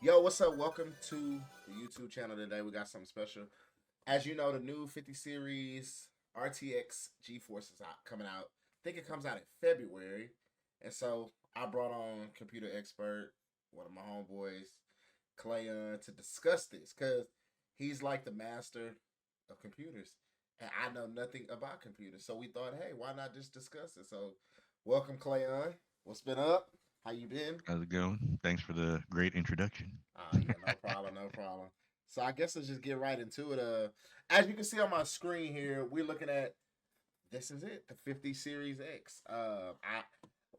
Yo, what's up? Welcome to the YouTube channel today. We got something special. As you know, the new 50 series RTX GeForce is coming out. I think it comes out in February. And so I brought on computer expert, one of my homeboys, Clayon, to discuss this because he's like the master of computers. And I know nothing about computers. So we thought, hey, why not just discuss it? So welcome, Clayon. What's been up? How you been? How's it going? Thanks for the great introduction. Yeah, no problem, no problem. So I guess let's just get right into it. As you can see on my screen here, we're looking at this is it, the 50 Series X.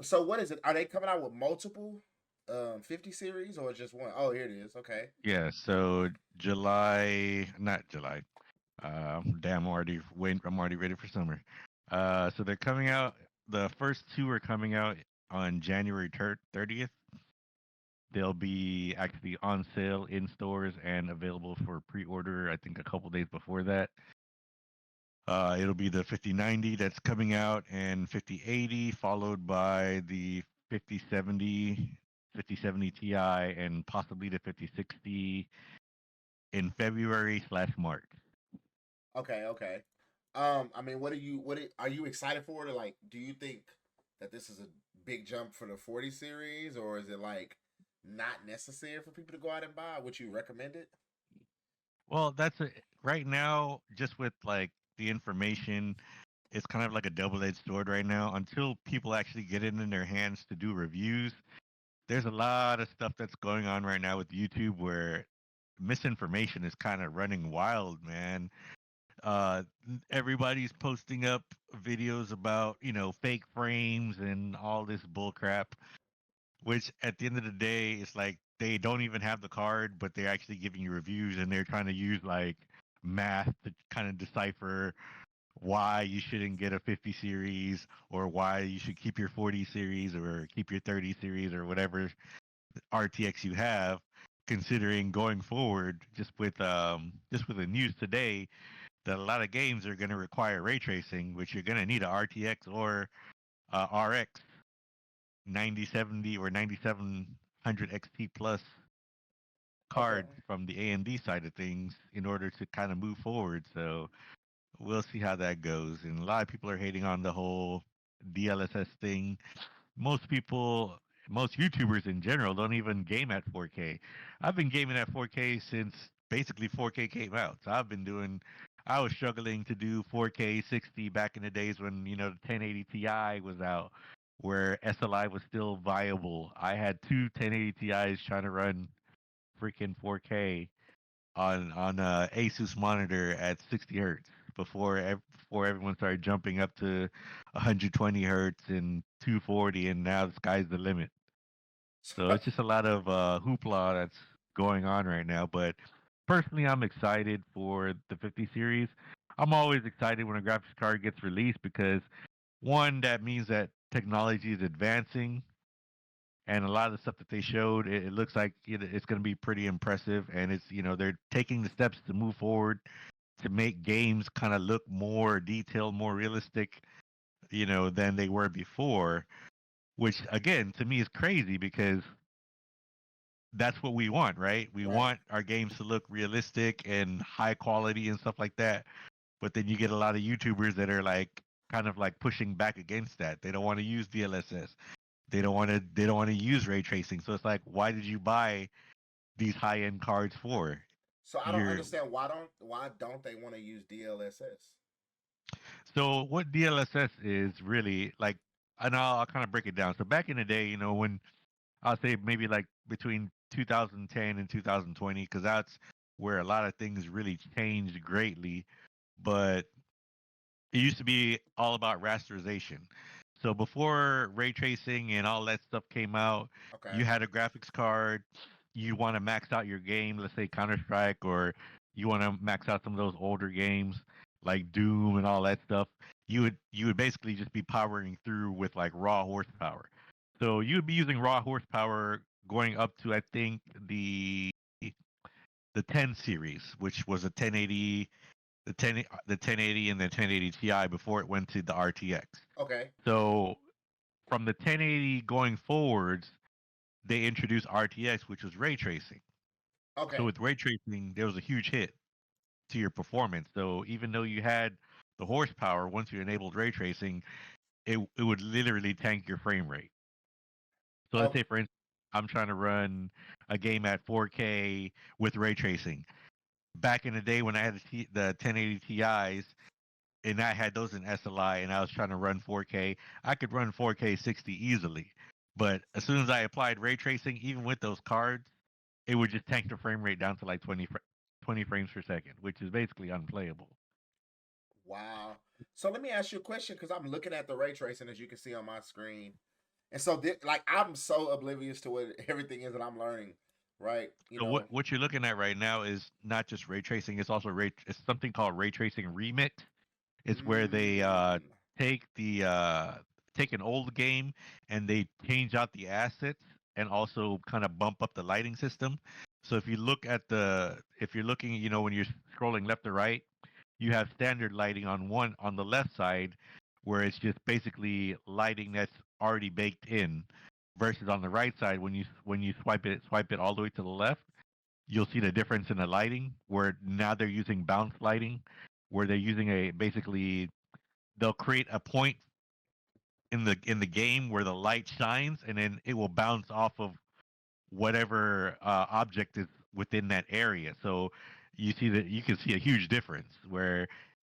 So what is it? Are they coming out with multiple 50 series or just one? Oh, here it is. Okay. Yeah, so July, not July. Damn, I'm already ready for summer. So they're coming out. The first two are coming out on January 30th. They'll be actually on sale in stores and available for pre-order. I think a couple days before that. It'll be the 5090 that's coming out and 5080, followed by the 5070, 5070 Ti, and possibly the 5060 in February/March. Okay, okay. I mean, are you excited for it? Like, do you think that this is a big jump for the 40 series, or is it like not necessary for people to go out and buy? Would you recommend it? Well, right now, just with like the information, it's kind of like a double-edged sword right now. Until people actually get it in their hands to do reviews, there's a lot of stuff that's going on right now with YouTube where misinformation is kind of running wild, man. uh Everybody's posting up videos about fake frames and all this bull crap, which at the end of the day it's like they don't even have the card, but they're actually giving you reviews, and they're trying to use like math to kind of decipher why you shouldn't get a 50 series, or why you should keep your 40 series or keep your 30 series or whatever RTX you have, considering going forward, just with the news today, that a lot of games are going to require ray tracing, which you're going to need a RTX or RX 9070 or 9700 XT plus Okay. card from the AMD side of things in order to kind of move forward. So we'll see how that goes. And a lot of people are hating on the whole DLSS thing. Most people, most YouTubers in general, don't even game at 4K. I've been gaming at 4K since basically 4K came out. So I was struggling to do 4K 60 back in the days when, the 1080 Ti was out, where SLI was still viable. I had two 1080 Ti's trying to run freaking 4K on a Asus monitor at 60 hertz before everyone started jumping up to 120 hertz and 240, and now the sky's the limit. So it's just a lot of hoopla that's going on right now. But personally, I'm excited for the 50 series. I'm always excited when a graphics card gets released because one, that means that technology is advancing, and a lot of the stuff that they showed, it looks like it's going to be pretty impressive, and it's they're taking the steps to move forward to make games kind of look more detailed, more realistic, than they were before, which again to me is crazy because that's what we want, right? We Right. want our games to look realistic and high quality and stuff like that. But then you get a lot of YouTubers that are like kind of like pushing back against that. They don't want to use DLSS. They don't want to use ray tracing. So it's like, why did you buy these high end cards for? So I don't You're understand why don't they want to use DLSS? So what DLSS is really like, and I'll kind of break it down. So back in the day, when I'll say maybe like between 2010 and 2020, because that's where a lot of things really changed greatly. But it used to be all about rasterization. So before ray tracing and all that stuff came out, Okay. you had a graphics card. You want to max out your game, let's say Counter Strike, or you want to max out some of those older games like Doom and all that stuff. You would basically just be powering through with like raw horsepower. So you would be using raw horsepower going up to, I think, the 10 series, which was a 1080, the 1080 and the 1080 Ti before it went to the RTX. Okay. So from the 1080 going forwards, they introduced RTX, which was ray tracing. So Okay. with ray tracing, there was a huge hit to your performance. So even though you had the horsepower, once you enabled ray tracing, it would literally tank your frame rate. So let's Okay. say, for instance, I'm trying to run a game at 4K with ray tracing. Back in the day when I had the 1080 Ti's and I had those in SLI and I was trying to run 4K, I could run 4K 60 easily. But as soon as I applied ray tracing, even with those cards, it would just tank the frame rate down to like 20 frames per second, which is basically unplayable. Wow. So let me ask you a question because I'm looking at the ray tracing as you can see on my screen, and so like I'm so oblivious to what everything is that I'm learning, right? You So know. what you're looking at right now is not just ray tracing; it's also it's something called ray tracing remix. It's where they Mm. take the take an old game and they change out the assets and also kind of bump up the lighting system. So if you're looking, when you're scrolling left to right, you have standard lighting on the left side where it's just basically lighting that's already baked in versus on the right side when you swipe it all the way to the left, you'll see the difference in the lighting where now they're using bounce lighting where they're using a basically they'll create a point in the game where the light shines and then it will bounce off of whatever object is within that area. So you can see a huge difference where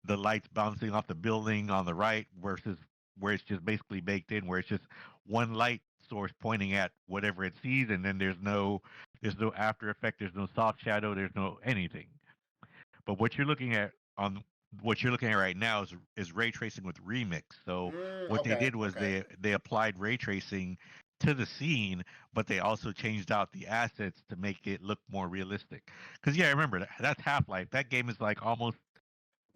the lights bouncing off the building on the right versus where it's just basically baked in, where it's just one light source pointing at whatever it sees, and then there's no after effect, there's no soft shadow, there's no anything. But what you're looking at right now is ray tracing with remix. So what they Okay. did was Okay. they applied ray tracing to the scene, but they also changed out the assets to make it look more realistic. Because yeah, remember that's Half Life. That game is like almost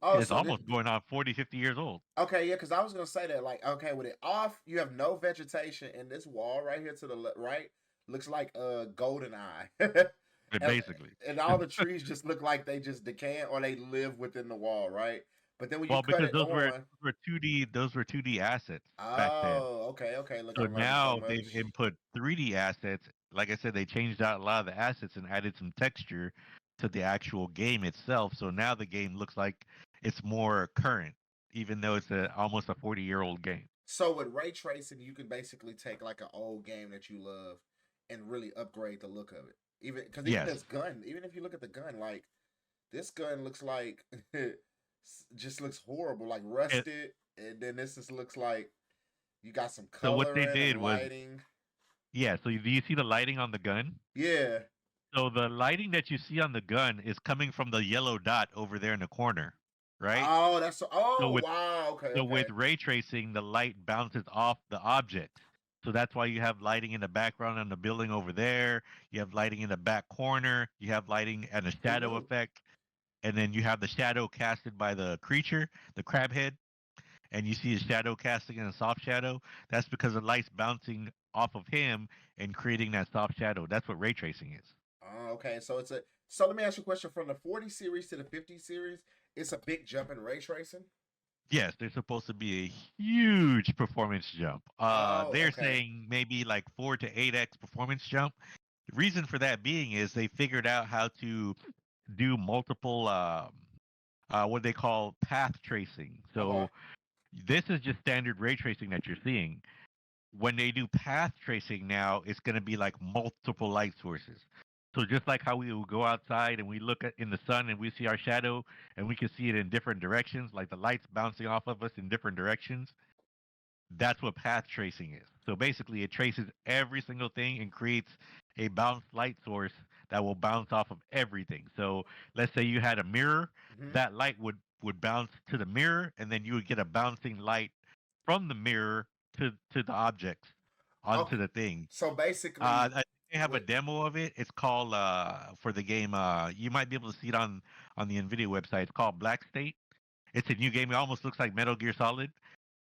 Oh, it's so this. almost going on 40, 50 years old. Okay, yeah, because I was gonna say that, like, okay, with it off, you have no vegetation, and this wall right here to the right looks like a golden eye, and, Basically. and all the trees just look like they just decaying or they live within the wall, right? But then when you Well, cut because it on, those were 2D assets back then. oh, okay, okay, look, So I'm learning so now they've much. input 3D assets. Like I said, they changed out a lot of the assets and added some texture to the actual game itself. So now the game looks like it's more current, even though it's almost a 40-year-old game. So with ray tracing, you can basically take like an old game that you love and really upgrade the look of it. Even because even Yes. this gun, even if you look at the gun, like this gun looks like just looks horrible, like It, rusted, and then this just looks like you got some so what they coloring and did was, lighting. yeah. So do you see the lighting on the gun? Yeah. So the lighting that you see on the gun is coming from the yellow dot over there in the corner, right? Oh, that's so. So Oh, with wow. Okay. So Okay. with ray tracing, the light bounces off the objects. So that's why you have lighting in the background on the building over there. You have lighting in the back corner. You have lighting and a Who shadow knew? effect. And then you have the shadow casted by the creature, the crab head. And you see a shadow casting and a soft shadow. That's because the light's bouncing off of him and creating that soft shadow. That's what ray tracing is. Oh, okay. So it's a. So let me ask you a question. From the 40 series to the 50 series, it's a big jump in ray tracing. Yes, there's supposed to be a huge performance jump. Oh, They're okay. saying maybe like 4 to 8x performance jump. The reason for that being is they figured out how to do multiple what they call path tracing. Okay. So this is just standard ray tracing that you're seeing. When they do path tracing now, it's going to be like multiple light sources. So just like how we will go outside and we look at in the sun and we see our shadow and we can see it in different directions, like the lights bouncing off of us in different directions, that's what path tracing is. So basically, it traces every single thing and creates a bounced light source that will bounce off of everything. So let's say you had a mirror, Hmm. that light would bounce to the mirror, and then you would get a bouncing light from the mirror to the objects onto Okay. the thing. So basically, I think they have a with demo of it. It's called for the game. You might be able to see it on the NVIDIA website. It's called Black State. It's a new game. It almost looks like Metal Gear Solid,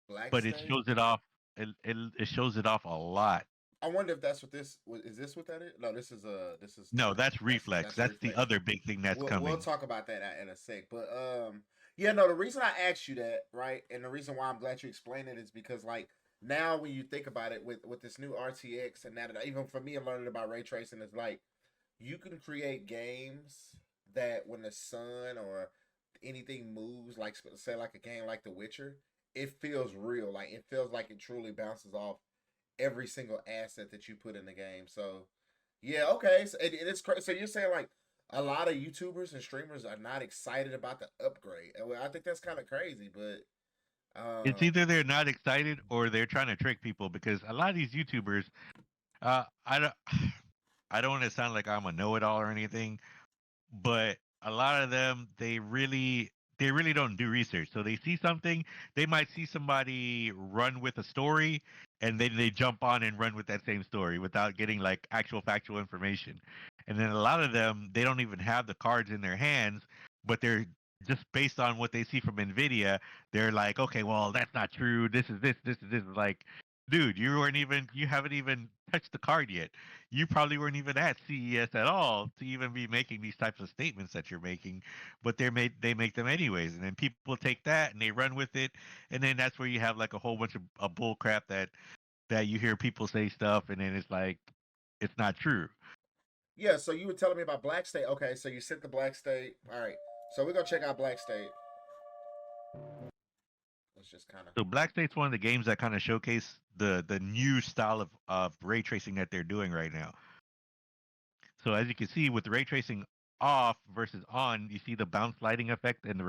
Black but it State, shows it off. It shows it off a lot. I wonder if that's what this is. This what that is? No, this is this is No, that's that's Reflex. the That's the reflex. other big thing that's We'll coming. talk about that in a sec. But yeah, no, the reason I asked you that, right, and the reason why I'm glad you explained it is because like now when you think about it with this new RTX and now that even for me learning about ray tracing is like you can create games that when the sun or anything moves, like say like a game like The Witcher, it feels real. Like it feels like it truly bounces off every single asset that you put in the game. So yeah, okay. So it's crazy. So you're saying like a lot of YouTubers and streamers are not excited about the upgrade. Well, I think that's kind of crazy, but It's um, either they're not excited or they're trying to trick people because a lot of these YouTubers, I don't, I don't want to sound like I'm a know-it-all or anything, but a lot of them they really don't do research. So they see something, they might see somebody run with a story, and then they jump on and run with that same story without getting like actual factual information. And then a lot of them, they don't even have the cards in their hands, but they're just based on what they see from NVIDIA, they're like, okay, well, that's not true. This is like, dude, you haven't even touched the card yet. You probably weren't even at CES at all to even be making these types of statements that you're making, but they make them anyways, and then people take that and they run with it, and then that's where you have like a whole bunch of bull crap that you hear people say stuff, and then it's like it's not true. yeah. So you were telling me about Black State. Okay, so you sent the Black State. All right. So we're gonna check out Black State. Let's just kind of. So Black State's one of the games that kind of showcase the new style of ray tracing that they're doing right now. So as you can see, with the ray tracing off versus on, you see the bounce lighting effect and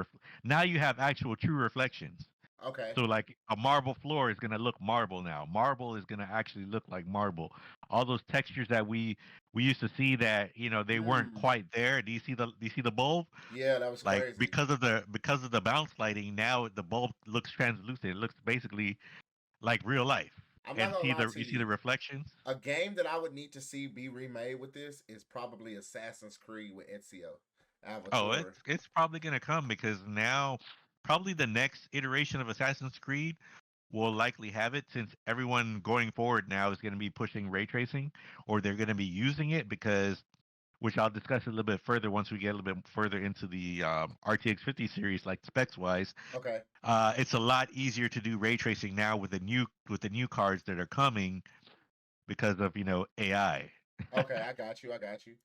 now you have actual true reflections. Okay. So like a marble floor is gonna look marble now. Marble is gonna actually look like marble. All those textures that we used to see that they weren't Mm. quite there. Do you see the bulb? Yeah, that was Like crazy. because of the bounce lighting, now the bulb looks translucent. It looks basically like real life. I'm not And gonna see lie the to you see you. the reflections. A game that I would need to see be remade with this is probably Assassin's Creed with Ezio Oh, it's Avatore. it's probably gonna come because now probably the next iteration of Assassin's Creed will likely have it since everyone going forward now is going to be pushing ray tracing or they're going to be using it because which I'll discuss a little bit further once we get a little bit further into the RTX 50 series like specs wise. Okay. It's a lot easier to do ray tracing now with the new cards that are coming because of AI. Okay, I got you. I got you.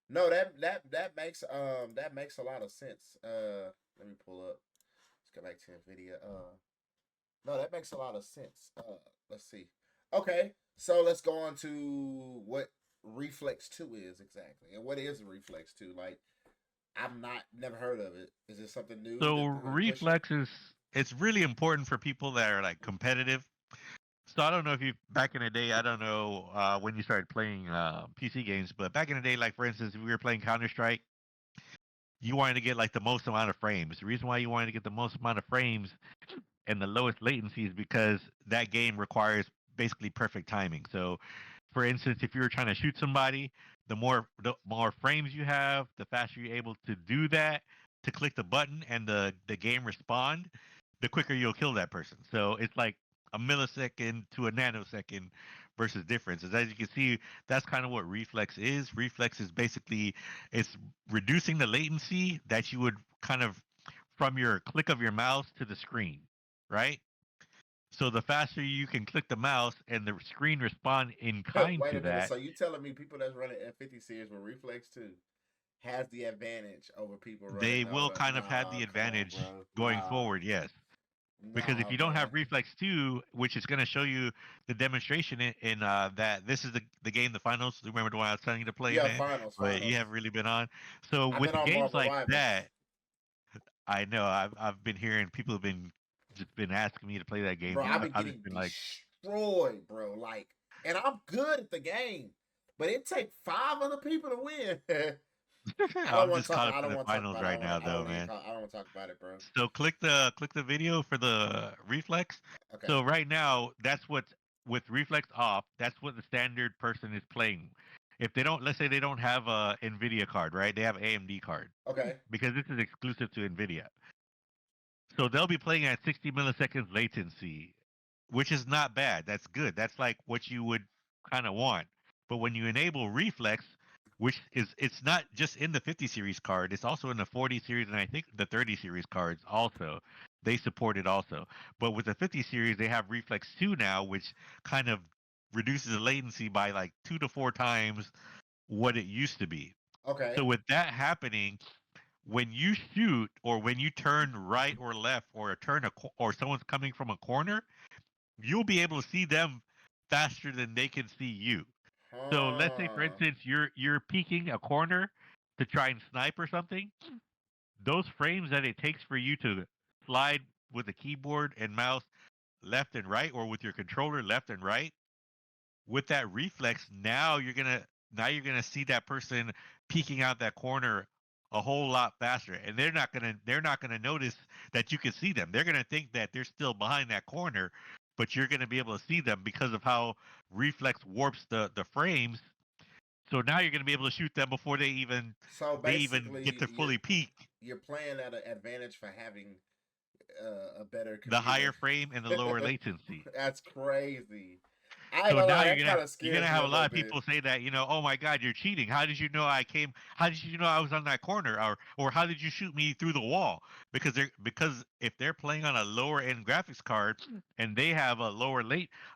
No, that makes a lot of sense. Let me pull up. Let's go back to Nvidia. No, that makes a lot of sense. Let's see. Okay, so let's go on to what Reflex 2 is exactly. And what is Reflex 2? Like I'm not never heard of it. Is it something new So that they're pushing? reflex is it's really important for people that are like competitive. So I don't know if you back in the day, I don't know when you started playing PC games, but back in the day, like for instance, if we were playing Counter Strike, you wanted to get like the most amount of frames. The reason why you wanted to get the most amount of frames and the lowest latency is because that game requires basically perfect timing. So, for instance, if you were trying to shoot somebody, the more frames you have, the faster you're able to do that, to click the button and the game respond, the quicker you'll kill that person. So it's like a millisecond to a nanosecond versus difference. As you can see, that's kind of what reflex is. Reflex is basically it's reducing the latency that you would kind of from your click of your mouse to the screen, right? So the faster you can click the mouse and the screen respond in kind Wait to a minute. that, So you telling me people that's running F50 series with Reflex 2 has the advantage over people running they will Nova? kind of have Nah, the come on, advantage bro. going Nah, forward, yes. Because if nah, you don't have man. Reflex 2, which is going to show you the demonstration in that this is the game, the finals. Remember the one I was telling you to play, Yeah, man? finals, But you finals. haven't really been on. So I've been with on games Marvel like Rivals. that, I know I've been hearing people have been just been asking me to play that game. Bro, I've been I've just getting been like, destroyed, bro. Like, and I'm good at the game, but it take five other people to win. I don't I'm want to just talk. caught up I in don't the want to talk finals about. It. right now, I don't though, want to man. talk. I don't want to talk about it, bro. So click the video for the reflex. Okay. So right now, that's what's with reflex off. That's what the standard person is playing. If they don't, let's say they don't have a Nvidia card, right? They have AMD card Okay. because this is exclusive to Nvidia. So they'll be playing at 60 milliseconds latency, which is not bad. That's good. That's like what you would kind of want. But when you enable reflex, which is it's not just in the 50 series card, it's also in the 40 series and I think the 30 series cards also. They support it also. But with the 50 series, they have reflex 2 now, which kind of reduces the latency by like 2 to 4 times what it used to be. So Okay. with that happening, when you shoot or when you turn right or left or or someone's coming from a corner, you'll be able to see them faster than they can see you. So let's say, for Huh. instance, you're peeking a corner to try and snipe or something. Those frames that it takes for you to slide with a keyboard and mouse left and right, or with your controller left and right, with that reflex, now you're gonna see that person peeking out that corner a whole lot faster, and they're not gonna notice that you can see them. They're gonna think that they're still behind that corner, but you're gonna be able to see them because of how reflex warps the frames. So now you're gonna be able to shoot them before So they even get basically, to fully peak. you're playing at an advantage for having a better The computer. higher frame and the lower latency. That's crazy. I ain't So gonna now lie, you're that gonna kind of you're scares gonna me have a a lot little of bit. people say that, oh my God, you're cheating. How did you know I came? How did you know I was on that corner? Or how did you shoot me through the wall? Because if they're playing on a lower end graphics card and they have a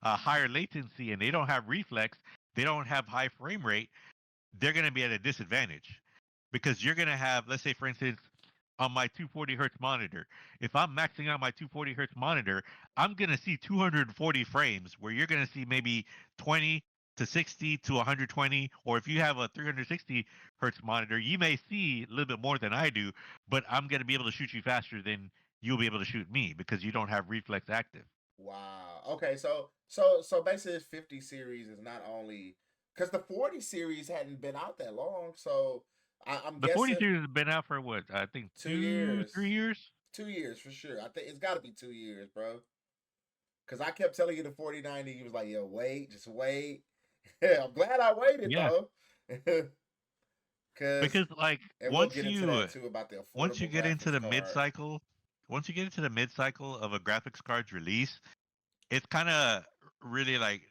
higher latency, and they don't have reflex, they don't have high frame rate, they're gonna be at a disadvantage because you're gonna have, let's say, for instance, on my 240 hertz monitor, if I'm maxing out my 240 hertz monitor, I'm gonna see 240 frames, where you're gonna see maybe 20 to 60 to 120, or if you have a 360 hertz monitor, you may see a little bit more than I do, but I'm gonna be able to shoot you faster than you'll be able to shoot me because you don't have reflex active. Wow. Okay, so basically, this 50 series is not only because the 40 series hadn't been out that long, so I'm The 40 guessing series has been out for what, I think, two two, years, 3 years. 2 years for sure. I think it's got to be 2 years, bro. Because I kept telling you the 4090, you was like, yo, wait, just wait. I'm glad I waited Yeah, though. Because because like and we'll get into that too about the once you affordable get into graphics the mid card. cycle, once you get into the mid cycle of a graphics card's release, it's kind of really like,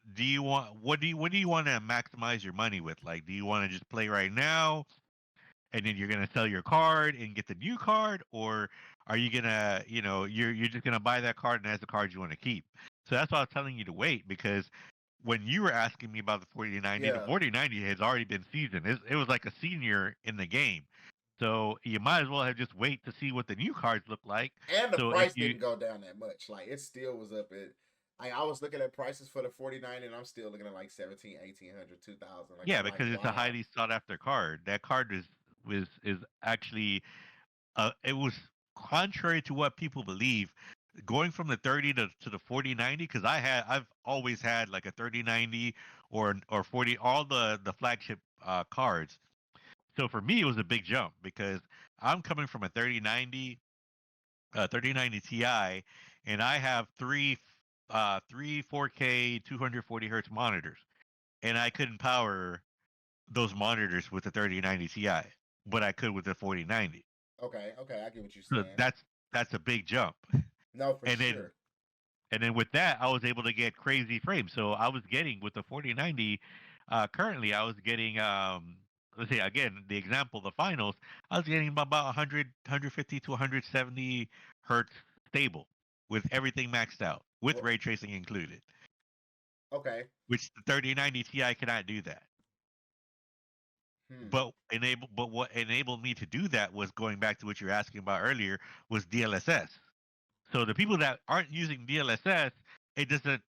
what do you want to maximize your money with? Like, do you want to just play right now and then you're gonna sell your card and get the new card, or are you gonna, you're just gonna buy that card and that's the card you want to keep? So that's why I was telling you to wait, because when you were asking me about the 4090, the Yeah, 4090 has already been seasoned. It was like a senior in the game. So you might as well have just wait to see what the new cards look like. and the So if price you, didn't go down that much. Like it still was up at. I was looking at prices for the 4090, and I'm still looking at like 17, 1800, 2000. Like yeah, I'm like, because it's a wow. highly sought after card. That card is actually, it was contrary to what people believe, going from the 30 to the 4090, because I've always had like a 3090 or 40, all the flagship cards. So for me it was a big jump because I'm coming from a 3090 Ti, and I have three 4K 240 hertz monitors, and I couldn't power those monitors with the 3090 Ti, but I could with the 4090. Okay, okay, I get what you're So saying. that's a big jump. No, for And then sure. and then with that, I was able to get crazy frames. So I was getting with the 4090. Currently, I was getting, let's say again the example, the finals. I was getting about 100, 150 to 170 hertz stable with everything maxed out, with What? ray tracing included, Okay. which the 3090 Ti cannot do that. Hmm. But what enabled me to do that was going back to what you were asking about earlier, was DLSS. So the people that aren't using DLSS, it doesn't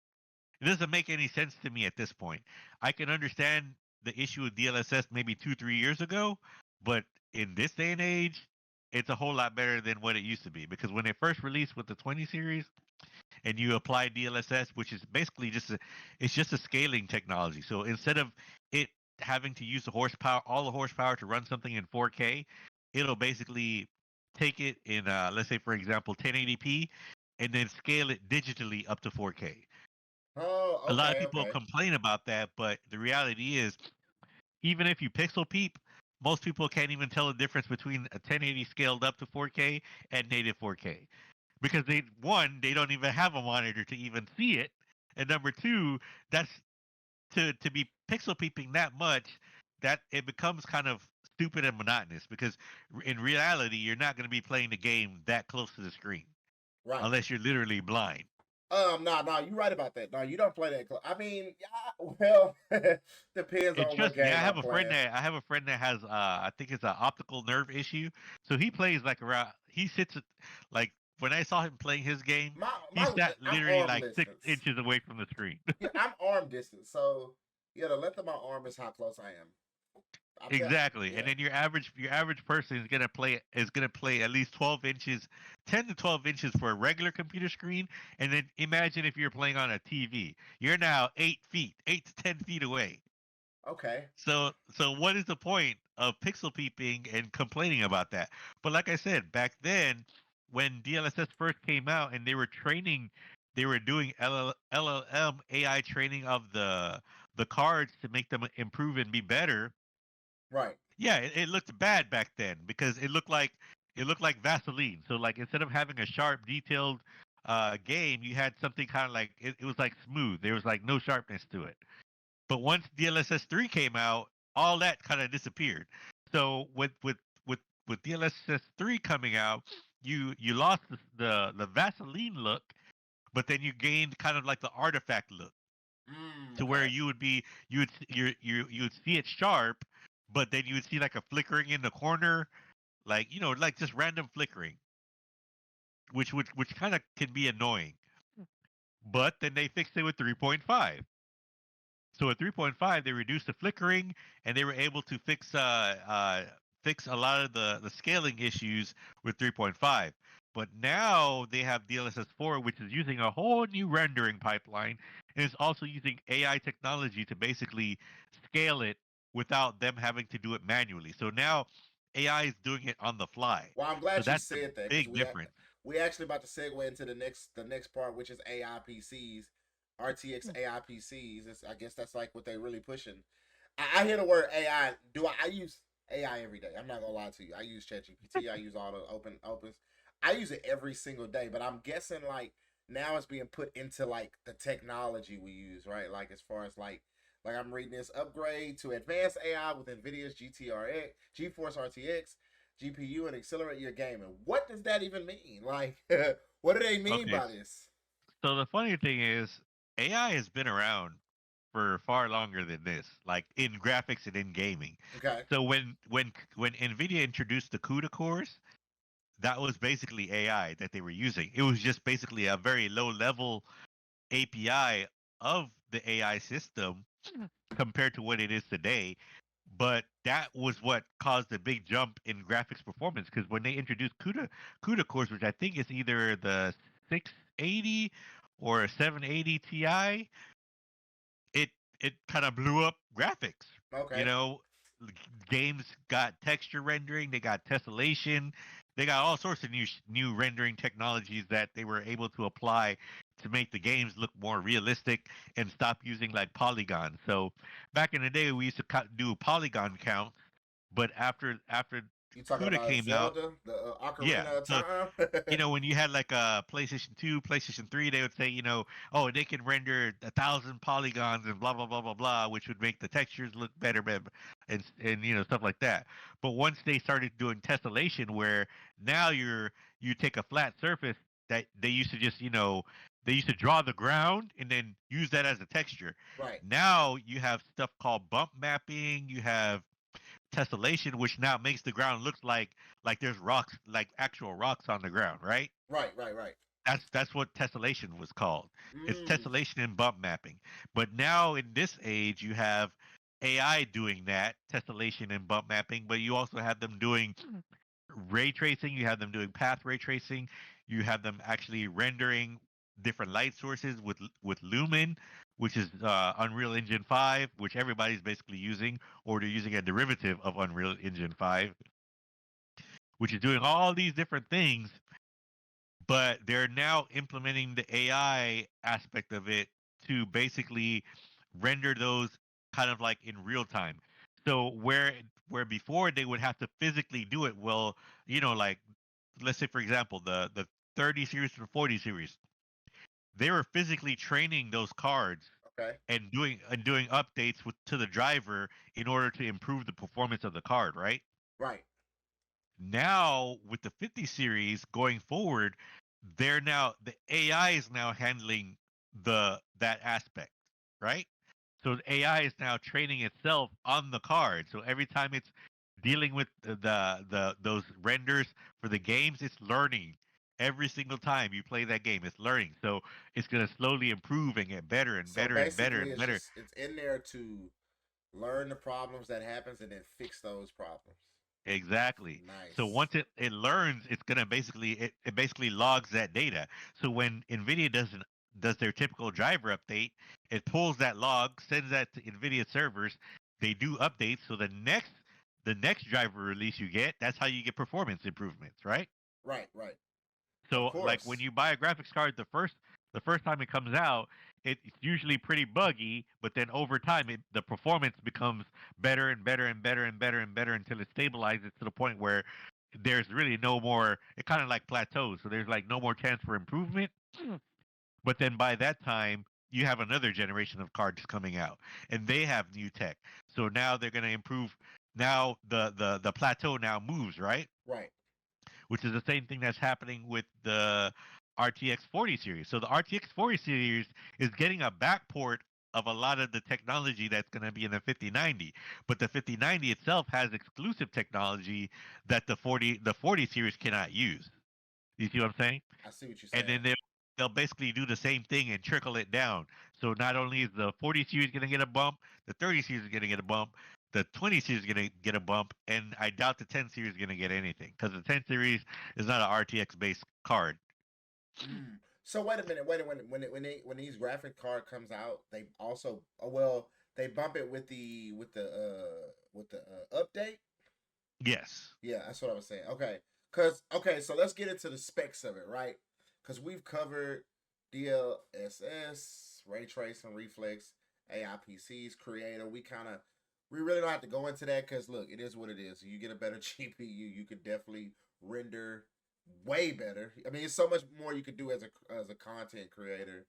it doesn't make any sense to me at this point. I can understand the issue with DLSS maybe 2 3 years ago, but in this day and age, it's a whole lot better than what it used to be. Because when it first released with the 20 series, and you apply DLSS, which is basically it's just a scaling technology. So instead of it having to use all the horsepower to run something in 4K, it'll basically take it in, let's say for example 1080p, and then scale it digitally up to 4K. Oh, A lot of okay, people okay. complain about that, but the reality is, even if you pixel peep, most people can't even tell the difference between a 1080 scaled up to 4K and native 4K, because they don't even have a monitor to even see it, and number two, that's to be pixel peeping that much, that it becomes kind of stupid and monotonous, because in reality you're not going to be playing the game that close to the screen Right. unless you're literally blind. No, you right about that. No, you don't play that. I mean, yeah, well, depends And on what trust me, game I'm playing. I have a friend that has I think it's an optical nerve issue. So he plays like around he sits at, like when I saw him playing his game, he sat I'm literally arm like six distance. inches away from the screen. Yeah, I'm arm distance. So yeah, the length of my arm is how close I am. I'm definitely Exactly. And yeah. then your average person is gonna play at least 12 inches, 10 to 12 inches for a regular computer screen. And then imagine if you're playing on a TV. You're now 8 feet, 8 to 10 feet away. Okay. So what is the point of pixel peeping and complaining about that? But like I said, back then when DLSS first came out and they were doing LLM AI training of the cards to make them improve and be better. Right. Yeah, it looked bad back then because it looked like Vaseline. So like instead of having a sharp, detailed game, you had something kind of like it was like smooth. There was like no sharpness to it. But once DLSS 3 came out, all that kind of disappeared. So with DLSS 3 coming out, you lost the Vaseline look, but then you gained kind of like the artifact look to where Okay. you would be you would see it sharp, but then you would see like a flickering in the corner, like like just random flickering, which kind of can be annoying. But then they fixed it with 3.5. So at 3.5, they reduced the flickering, and they were able to fix a lot of the scaling issues with 3.5. But now they have DLSS 4, which is using a whole new rendering pipeline, and it's also using AI technology to basically scale it without them having to do it manually. So now AI is doing it on the fly. Well, I'm So glad you that's the said that because big difference. we actually about to segue into the next part, which is AI PCs, RTX AI PCs. I guess that's like what they really pushing. I hear the word AI. I use AI every day? I'm not gonna lie to you. I use ChatGPT. I use all the opens. I use it every single day. But I'm guessing like now it's being put into like the technology we use, right? Like as far as like I'm reading this upgrade to advanced AI with NVIDIA's GTRX, GeForce RTX GPU and accelerate your gaming. What does that even mean? Like, what do they mean Okay, by this? so the funny thing is, AI has been around for far longer than this, like in graphics and in gaming. Okay. So when Nvidia introduced the CUDA cores, that was basically AI that they were using. It was just basically a very low level API of the AI system compared to what it is today. But that was what caused a big jump in graphics performance because when they introduced CUDA cores, which I think is either the 680 or a 780 Ti, it it kind of blew up graphics. You Okay. know, games got texture rendering, they got tessellation, they got all sorts of new rendering technologies that they were able to apply to make the games look more realistic and stop using like polygons. So back in the day, we used to do polygon counts, but after You talking CUDA about came out, Zelda, the yeah. Ocarina of So Time? when you had like a PlayStation 2, PlayStation 3, they would say, oh, they can render 1,000 polygons and blah blah blah blah blah, which would make the textures look better, and stuff like that. But once they started doing tessellation, where now you take a flat surface that they used to just they used to draw the ground and then use that as a texture. Right. Now you have stuff called bump mapping. You have tessellation, which now makes the ground look like there's rocks, like actual rocks on the ground, right? Right. Right. Right. That's what tessellation was called. It's Mm. tessellation and bump mapping. But now in this age, you have AI doing that tessellation and bump mapping, but you also have them doing ray tracing. You have them doing path ray tracing. You have them actually rendering different light sources with Lumen, which is Unreal Engine 5, which everybody's basically using, or they're using a derivative of Unreal Engine 5, which is doing all these different things. But they're now implementing the AI aspect of it to basically render those kind of like in real time. So where before they would have to physically do it, well, like let's say for example the 30 series to the 40 series, they were physically training those cards Okay. and doing updates to the driver in order to improve the performance of the card, right? Right. Now with the 50 series going forward, the AI is now handling that aspect, right? So the AI is now training itself on the card. So every time it's dealing with the those renders for the games, it's learning. Every single time you play that game, it's learning. So it's gonna slowly improve and get better and So better and better basically, and better. it's in there to learn the problems that happens and then fix those problems. Exactly. So Nice. once it learns, it's gonna it basically logs that data. So when NVIDIA does their typical driver update, it pulls that log, sends that to NVIDIA servers. They do updates. So the next driver release you get, that's how you get performance improvements, right? Right, right. Of So like when course. you buy a graphics card the first time it comes out, it's usually pretty buggy, but then over time the performance becomes better and better and better and better and better until it stabilizes to the point where there's really no more it kind of like plateaus. So there's like no more chance for improvement. But then by that time you have another generation of cards coming out and they have new tech. So now they're going to improve. Now the plateau now moves, right? Right. Which is the same thing that's happening with the RTX 40 series. So the RTX 40 series is getting a backport of a lot of the technology that's going to be in the 5090, but the 5090 itself has exclusive technology that the 40 series cannot use. You see what I'm saying? I see what you're And saying. then they'll basically do the same thing and trickle it down. So not only is the 40 series going to get a bump, the 30 series is going to get a bump, the 20 series is going to get a bump, and I doubt the 10 series is going to get anything because the 10 series is not an RTX based card. Mm. So wait a minute. Wait a minute. When these graphic card comes out, they also well they bump it with the update. Yes. Yeah, that's what I was saying. Okay, cause okay, so let's get into the specs of it, right? Cause we've covered DLSS, ray tracing, reflex, AI PCs, creator. We really don't have to go into that because look, it is what it is. You get a better GPU, you could definitely render way better. I mean, it's so much more you could do as a content creator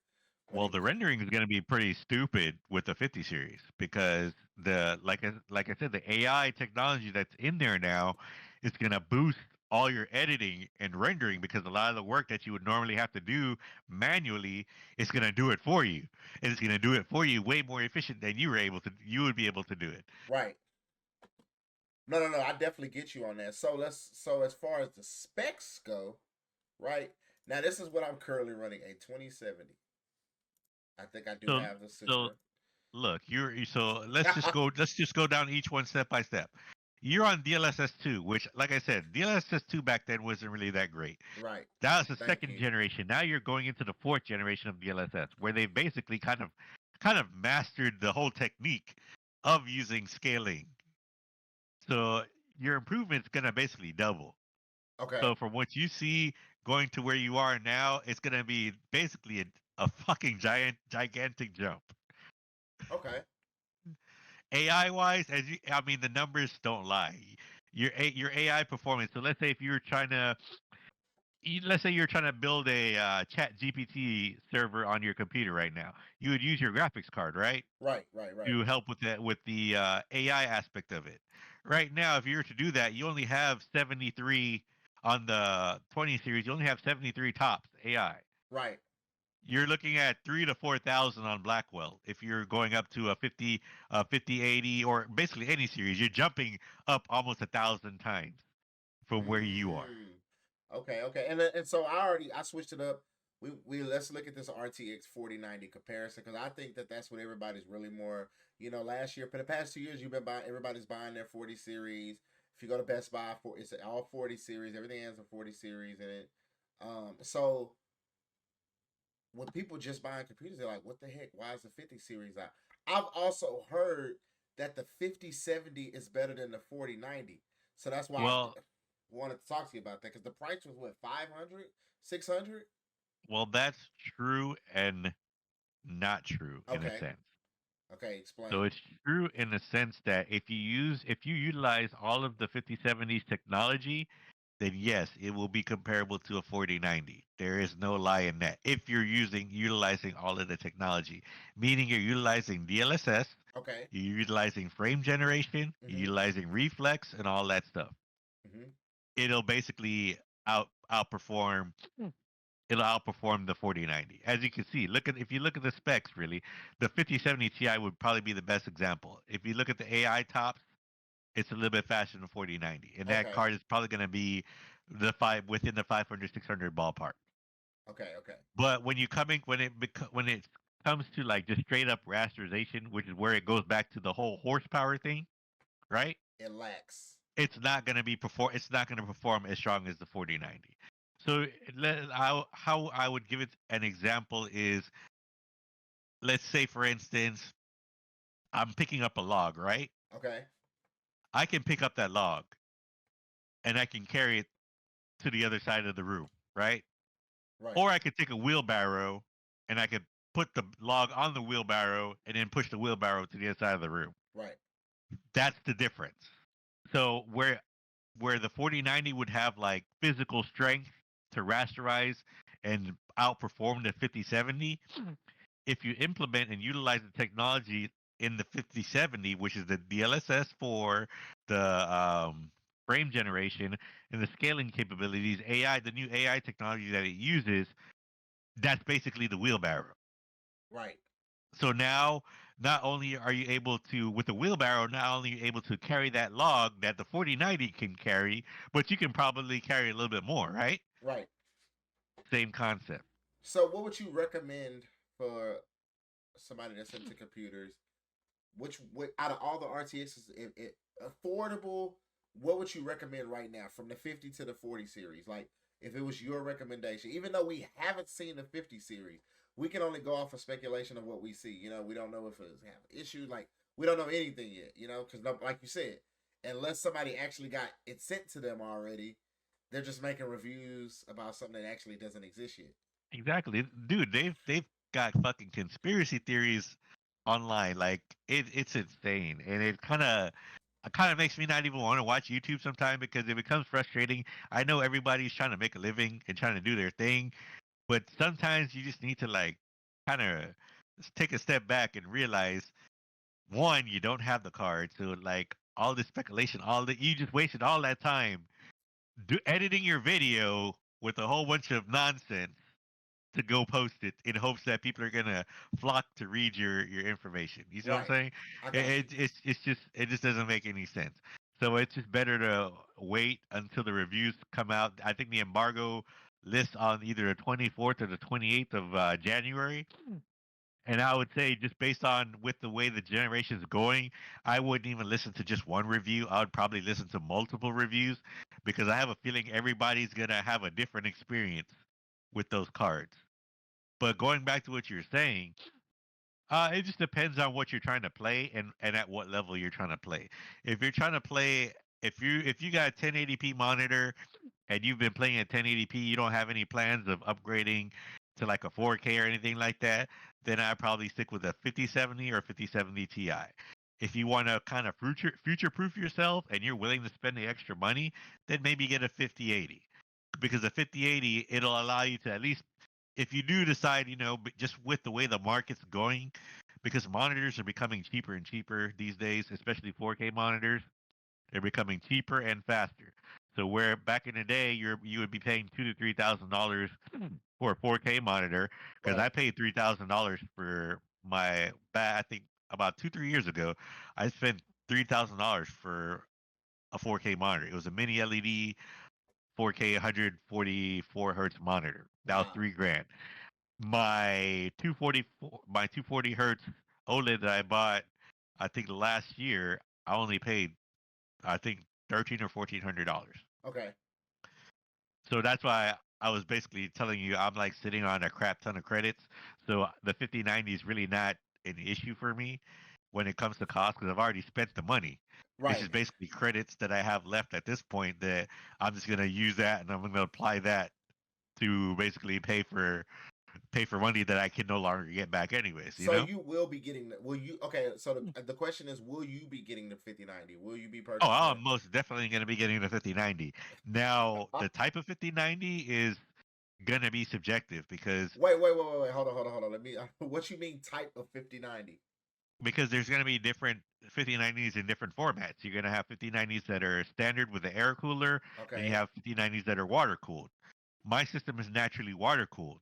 when Well, it. the rendering is going to be pretty stupid with the 50 series because like I said, the AI technology that's in there now is going to boost all your editing and rendering because a lot of the work that you would normally have to do manually is going to do it for you, and it's going to do it for you way more efficient than you would be able to do it. Right. No, no, no. I definitely get you on that. So as far as the specs go, right now this is what I'm currently running a 2070. I think I do So have the so Supra. look, so let's just go down each one step by step. You're on DLSS 2, which, like I said, DLSS 2 back then wasn't really that great. Right. That was the Thank second you. generation. Now you're going into the fourth generation of DLSS, where they basically kind of mastered the whole technique of using scaling. So your improvement's gonna basically double. Okay. So from what you see going to where you are now, it's gonna be basically a fucking gigantic jump. Okay. AI wise, I mean, the numbers don't lie. Your AI performance. So let's say if you're trying to let's say you're trying to build a chat GPT server on your computer right now, you would use your graphics card, right, Right. Right. Right. to help with the AI aspect of it. Right now, if you were to do that, you only have 73 on the 20 series. You only have 73 tops AI. Right. You're looking at 3 to 4,000 on Blackwell. If you're going up to a 5080, or basically any series, you're jumping up almost 1,000 times from where you are. Mm. Okay. Okay. And so I switched it up. We let's look at this RTX 4090 comparison because I think that that's what everybody's really more. You know, last year for the past 2 years, you've been buying. Everybody's buying their 40 series. If you go to Best Buy, for it's all 40 series. Everything has a 40 series in it. So when people just buying computers, they're like, "What the heck? Why is the 50 series out?" I've also heard that the 5070 is better than the 4090, so that's why I Well, wanted to talk to you about that because the price was what 500, 600. well, that's true and not true in a Okay, sense. okay, So explain. it's true in the sense that if you utilize all of the 5070's technology, then yes, it will be comparable to a 4090. There is no lie in that. If you're utilizing all of the technology, meaning you're utilizing DLSS, Okay. you're utilizing frame generation, you're Mhm. utilizing reflex and all that stuff. Mhm. It'll basically outperform. it'll outperform the 4090. As you can see, if you look at the specs, really, the 5070 Ti would probably be the best example. If you look at the AI tops, it's a little bit faster than 4090, and that Okay. card is probably going to be within the 500 600 ballpark. Okay. Okay. But when it comes to like just straight up rasterization, which is where it goes back to the whole horsepower thing, right? It lacks. It's not going to perform as strong as the 4090. So how I would give it an example is, let's say for instance, I'm picking up a log, right? Okay. I can pick up that log and I can carry it to the other side of the room, right? Right. Or I could take a wheelbarrow and I could put the log on the wheelbarrow and then push the wheelbarrow to the other side of the room. Right. That's the difference. So where the 4090 would have like physical strength to rasterize and outperform the 5070, if you implement and utilize the technology in the 5070, which is the DLSS for the frame generation and the scaling capabilities, the new AI technology that it uses, that's basically the wheelbarrow. Right. So now, not only are you able to, with the wheelbarrow, not only are you able to carry that log that the 4090 can carry, but you can probably carry a little bit more, right? Right. Same concept. So, what would you recommend for somebody that's into computers? What out of all the RTXs, if affordable, what would you recommend right now from the 50 to the 40 series? Like, if it was your recommendation, even though we haven't seen the 50 series, we can only go off of speculation of what we see. We don't know if it's have issues. Like, we don't know anything yet. Because like you said, unless somebody actually got it sent to them already, they're just making reviews about something that actually doesn't exist yet. Exactly, dude. They've got fucking conspiracy theories online. Like it's insane, and it kind of makes me not even want to watch YouTube sometimes because it becomes frustrating. I know everybody's trying to make a living and trying to do their thing, but sometimes you just need to like kind of take a step back and realize, one, you don't have the card, so like all this speculation, all that, you just wasted all that time editing your video with a whole bunch of nonsense to go post it in hopes that people are gonna flock to read your information. You see what I'm Right. saying? I It, got you. it just doesn't make any sense. So it's just better to wait until the reviews come out. I think the embargo lists on either the 24th or the 28th of January. And I would say, just based on with the way the generation is going, I wouldn't even listen to just one review. I would probably listen to multiple reviews because I have a feeling everybody's gonna have a different experience with those cards. But going back to what you're saying, it just depends on what you're trying to play and at what level you're trying to play. If you're trying to play, if you got a 1080p monitor and you've been playing at 1080p, you don't have any plans of upgrading to like a 4K or anything like that, then I'd probably stick with a 5070 or 5070 Ti. If you want to kind of future proof yourself and you're willing to spend the extra money, then maybe get a 5080, because the 5080, it'll allow you to at least, if you do decide, just with the way the market's going, because monitors are becoming cheaper and cheaper these days, especially 4K monitors, they're becoming cheaper and faster. So where back in the day you would be paying $2,000 to $3,000 for a 4K monitor, because Right. I paid $3,000 for I think about 2 3 years ago, I spent $3,000 for a 4K monitor. It was a mini LED 4K 144 hertz monitor. That was Wow. 3 grand. My 240 hertz OLED that I bought, I think last year, I only paid, I think, $1,300 or $1,400. Okay. So that's why I was basically telling you I'm like sitting on a crap ton of credits. So the 5090 is really not an issue for me when it comes to cost because I've already spent the money. It's Right. just basically credits that I have left at this point that I'm just gonna use that and I'm gonna apply that to basically pay for money that I can no longer get back anyways, you So know? you will be getting the. Will you? Okay. So the question is, will you be getting the 5090? Will you be Oh, purchasing I'm it? most definitely gonna be getting the 5090. Now, the type of 5090 is gonna be subjective because Wait. Hold on. Let me. What you mean type of 5090? there's going to be different 5090s in different formats. You're going to have 5090s that are standard with the air cooler, and you Okay. have 5090s that are water cooled. my system is naturally water cooled.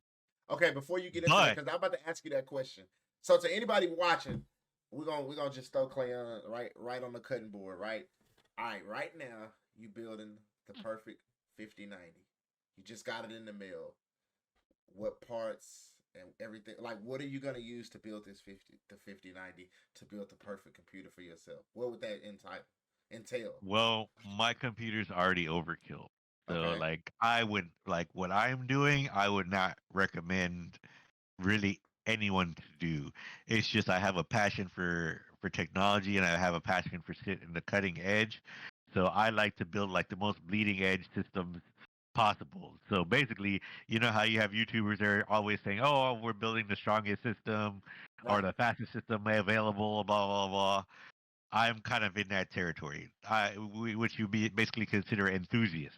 Okay, before you get into that, But because I'm about to ask you that question. So to anybody watching, we're gonna just throw clay on right on the cutting board, right? All right, right now you building the perfect 5090. You just got it in the mail. What parts and everything? Like, what are you gonna use to build this 5090 to build the perfect computer for yourself? What would that entail? well, my computer's already overkill. So Okay, like I would like what I'm doing, I would not recommend really anyone to do. It's just I have a passion for technology and I have a passion for sitting the cutting edge. So I like to build like the most bleeding edge systems possible. So basically, you know how you have YouTubers that are always saying, "Oh, we're building the strongest system or right. the fastest system available," blah blah blah. I'm kind of in that territory, which you be basically consider enthusiast.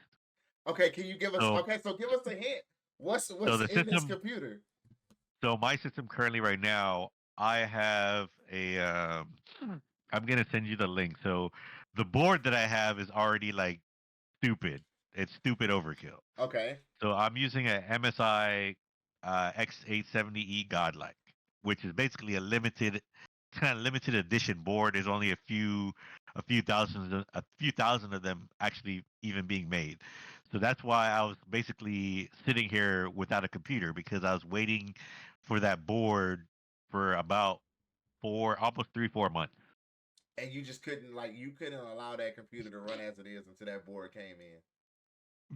Okay, can you give us? So, Okay, so give us a hint. What's so what's the in this system computer? So my system currently right now, I have a. I'm gonna send you the link. So the board that I have is already like stupid. It's stupid overkill. Okay, So I'm using a MSI X870E Godlike, which is basically a limited, kind of limited edition board. There's only a few thousand of them actually even being made. So that's why I was basically sitting here without a computer because I was waiting for that board for about almost 3, 4 months, and you just couldn't you couldn't allow that computer to run as it is until that board came in.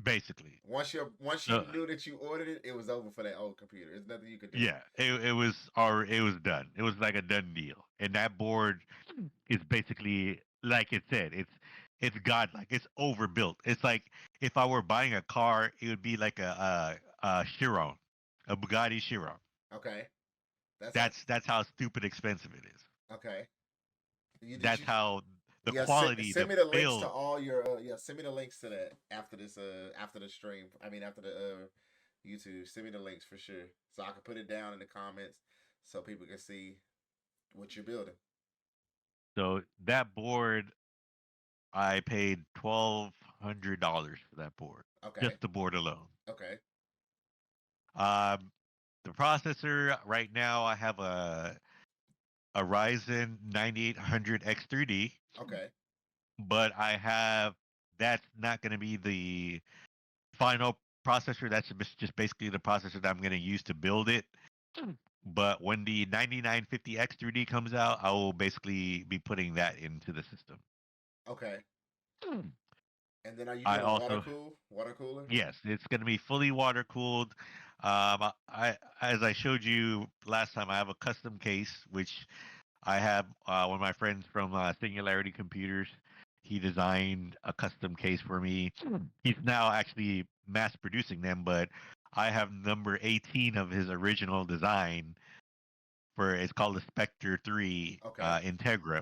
basically. Once you So knew that you ordered it, it was over for that old computer. There's nothing you could do. yeah, it was done. It was like a done deal. And that board is basically like it said, it's godlike. It's overbuilt. It's like if I were buying a car, it would be like a Chiron, a Bugatti Chiron. Okay, that's a That's how stupid expensive it is. okay. You did That's you how the Yeah, quality, send the me the links to build. all your send me the links to that after this after the stream. I mean after the YouTube. Send me the links for sure so I can put it down in the comments so people can see what you're building. So that board, I paid $1,200 for that board, Okay. just the board alone. Okay. Um, the processor right now, I have a Ryzen 9800 X3D, Okay. but that's not going to be the final processor. That's just basically the processor that I'm going to use to build it. But when the 9950 X3D comes out, I will basically be putting that into the system. Okay. And then are you I doing also water cooler? Yes, it's going to be fully water cooled. As I showed you last time, I have a custom case which I have one of my friends from Singularity Computers. He designed a custom case for me. He's now actually mass producing them, but I have number 18 of his original design for. It's called the Spectre 3 Okay. Integra.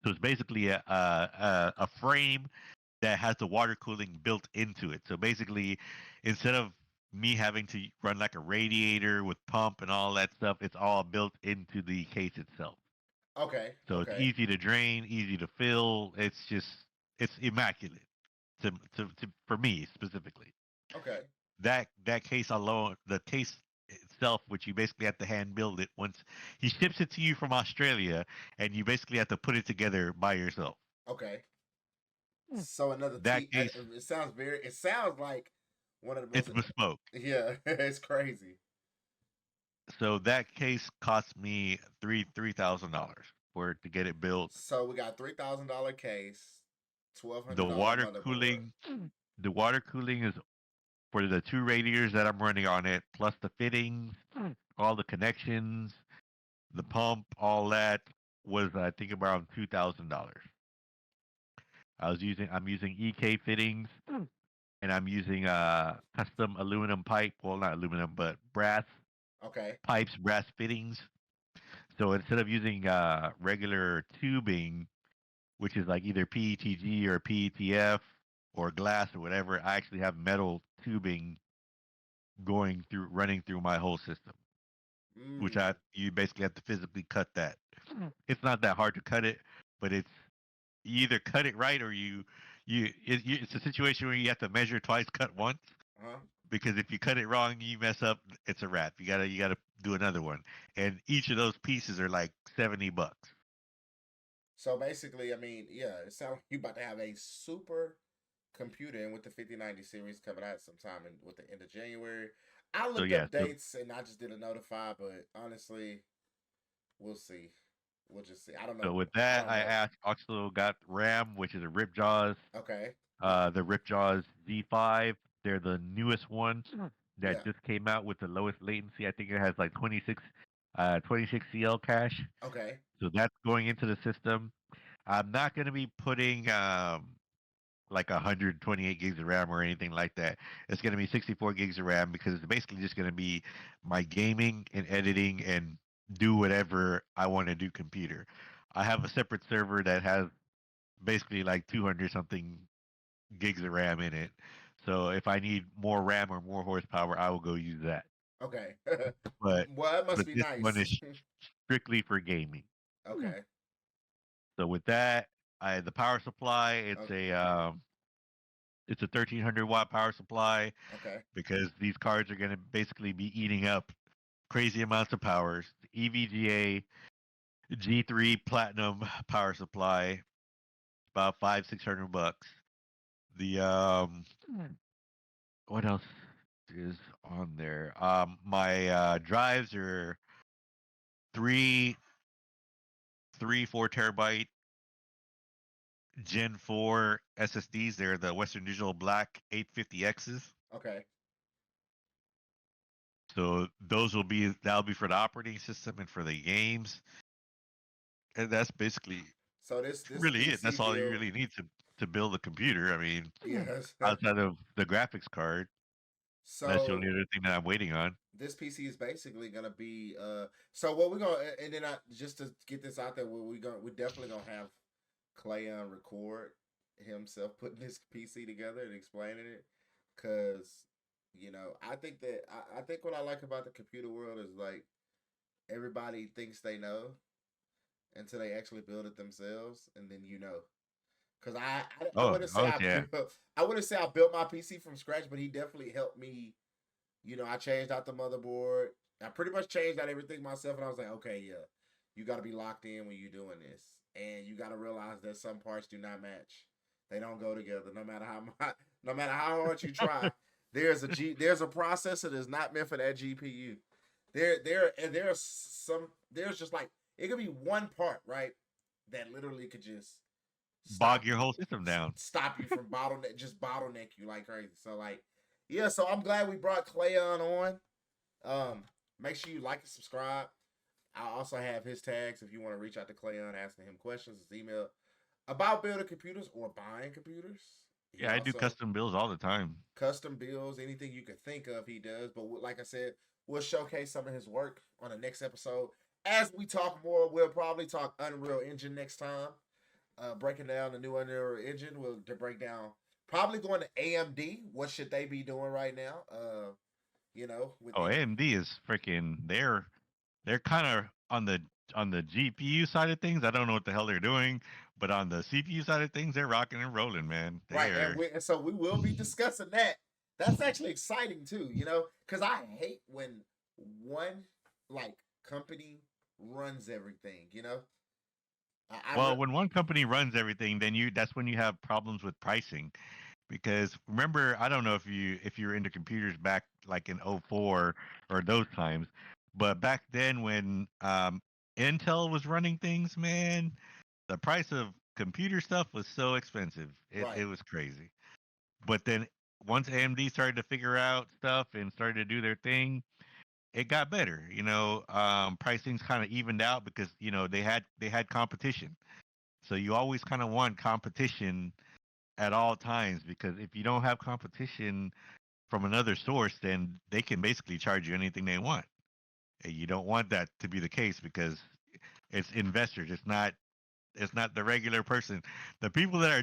So it's basically a frame that has the water cooling built into it. So basically, instead of me having to run like a radiator with pump and all that stuff, it's all built into the case itself. Okay. So it's Okay. easy to drain, easy to fill. It's immaculate for me specifically. Okay. That case alone, the case itself, which you basically have to hand build it once he ships it to you from Australia, and you basically have to put it together by yourself. Okay. So another That case, it sounds like one of the it's most bespoke. yeah, it's crazy. So that case cost me $3,000 for it to get it built. So we got $3,000 case, twelve The hundred dollar water motherboard. cooling, the water cooling is for the two radiators that I'm running on it, plus the fittings, all the connections, the pump, all that was I think around $2,000. I'm using EK fittings and I'm using custom aluminum pipe. Well, not aluminum, but brass Okay. pipes, brass fittings. So instead of using regular tubing, which is like either PETG or PETF or glass or whatever, I actually have metal tubing running through my whole system, which I Mm. you basically have to physically cut that. It's not that hard to cut it, but you either cut it right or it's a situation where you have to measure twice, cut once. Huh? because if you cut it wrong, you mess up, it's a wrap. You gotta do another one, and each of those pieces are like $70. So basically, I mean, yeah, it sounds like you about to have a super computer, and with the 5090 series coming out sometime in with the end of January. I So looked yeah, up so dates and I just did a notify, but honestly, we'll see. We'll just see. I don't so know. with I that, don't I know. also got RAM, which is a Ripjaws. Okay. The Ripjaws Z5. They're the newest one that Yeah. just came out with the lowest latency. I think it has like 26 CL cache. Okay. So that's going into the system. I'm not going to be putting like 128 gigs of RAM or anything like that. It's going to be 64 gigs of RAM because it's basically just going to be my gaming and editing and do whatever I want to do computer. I have a separate server that has basically like 200 something gigs of RAM in it. So if I need more RAM or more horsepower, I will go use that. Okay. But Well, that must but be this one nice. is strictly for gaming. Okay. So with that, I the power supply, O- it's a 1300-watt power supply Okay. because these cards are going to basically be eating up crazy amounts of powers. The EVGA G3 Platinum power supply, about 500-600 bucks. The what else is on there? My drives are three 4 terabyte Gen 4 SSDs. They're the Western Digital Black 850Xs. Okay. So that'll be for the operating system and for the games, and that's basically So this really it. PC That's all you build, really need to build a computer. I mean, yes. outside of the graphics card, that's the only So other thing that I'm waiting on. this PC is basically gonna be so what we're gonna, and then I just to get this out there, we're definitely gonna have Clayon record himself putting this PC together and explaining it, because I think that I think what I like about the computer world is like everybody thinks they know until they actually build it themselves, and then because I Oh, wouldn't say oh yeah. I wouldn't say I built my PC from scratch, but he definitely helped me. I changed out the motherboard. I pretty much changed out everything myself, and I was like, okay, yeah, you got to be locked in when you're doing this, and you got to realize that some parts do not match. They don't go together, no matter how much, no matter how hard you try. There's a processor that's not meant for that GPU. There's just like it could be one part, right, that literally could just Bog stop your whole system down. stop you from bottleneck you like crazy. So like, yeah. So I'm glad we brought Clayon on. Um, Make sure you like and subscribe. I also have his tags if you want to reach out to Clayon asking him questions. His email about building computers or buying computers. He Yeah, I do also custom builds all the time. custom builds anything you could think of. He does. But like I said, we'll showcase some of his work on the next episode. As we talk more, we'll probably talk Unreal Engine next time, breaking down the new Unreal Engine. We'll to break down probably going to AMD. What should they be doing right now? With Oh, any AMD is freaking. They're kind of on the GPU side of things. I don't know what the hell they're doing, but on the CPU side of things, they're rocking and rolling, man. They right, are. and so we will be discussing that. That's actually exciting too, because I hate when one like company runs everything. I Well, when one company runs everything, then you that's when you have problems with pricing. Because remember, I don't know if you're into computers back like in '04 or those times, but back then when Intel was running things, man, the price of computer stuff was so expensive. It right, was crazy. But then once AMD started to figure out stuff and started to do their thing, it got better. Pricing's kind of evened out because they had competition. So you always kind of want competition at all times because if you don't have competition from another source, then they can basically charge you anything they want. And you don't want that to be the case because it's investors. It's not the regular person. The people that are